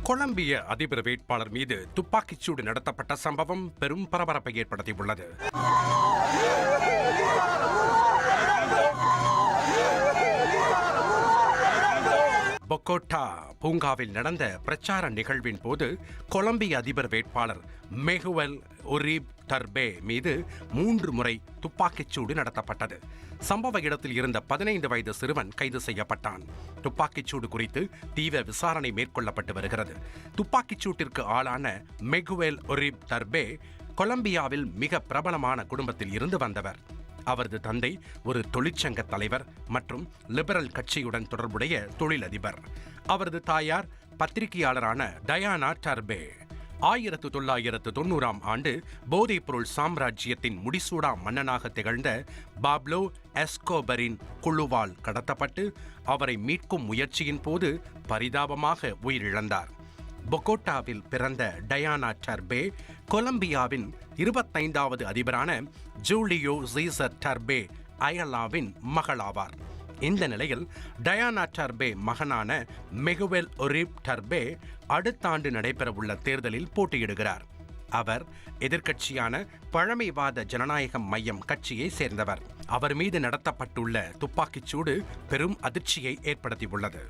கொலம்பிய அதிபர் வேட்பாளர் மீது துப்பாக்கிச்சூடு நடத்தப்பட்ட சம்பவம் பெரும் பரபரப்பை ஏற்படுத்தியுள்ளது. பொகோட்டா பூங்காவில் நடந்த பிரச்சார நிகழ்வின் போது கொலம்பிய அதிபர் வேட்பாளர் மெகுவல் ஒரீப் டர்பே மீது 3 முறை துப்பாக்கிச்சூடு நடத்தப்பட்டது. சம்பவ இடத்தில் இருந்த 15 வயது சிறுவன் கைது செய்யப்பட்டான். துப்பாக்கிச்சூடு குறித்து தீவிர விசாரணை மேற்கொள்ளப்பட்டு வருகிறது. துப்பாக்கிச்சூட்டிற்கு ஆளான மெகுவல் ஒரீப் டர்பே கொலம்பியாவில் மிக பிரபலமான குடும்பத்தில் இருந்து வந்தவர். அவரது தந்தை ஒரு தொழிற்சங்க தலைவர் மற்றும் லிபரல் கட்சியுடன் தொடர்புடைய தொழிலதிபர். அவரது தாயார் பத்திரிகையாளரான டயானா டர்பே. 1990ஆம் ஆண்டு போதைப்பொருள் சாம்ராஜ்யத்தின் முடிசூடா மன்னனாக திகழ்ந்த பாப்லோ எஸ்கோபரின் குழுவால் கடத்தப்பட்டு அவரை மீட்கும் முயற்சியின் போது பரிதாபமாக உயிரிழந்தார். பொகோட்டாவில் பிறந்த டயானா டர்பே கொலம்பியாவின் 25வது அதிபரான ஜூலியோ சீசர் டர்பே அயலாவின் மகளாவார். இந்த நிலையில் டயானா டர்பே மகனான மெகுவல் ஒரீப் டர்பே அடுத்த ஆண்டு நடைபெறவுள்ள தேர்தலில் போட்டியிடுகிறார். அவர் எதிர்க்கட்சியான பழமைவாத ஜனநாயகம் மையம் கட்சியை சேர்ந்தவர். அவர் மீது நடத்தப்பட்டுள்ள துப்பாக்கிச்சூடு பெரும் அதிர்ச்சியை ஏற்படுத்தியுள்ளது.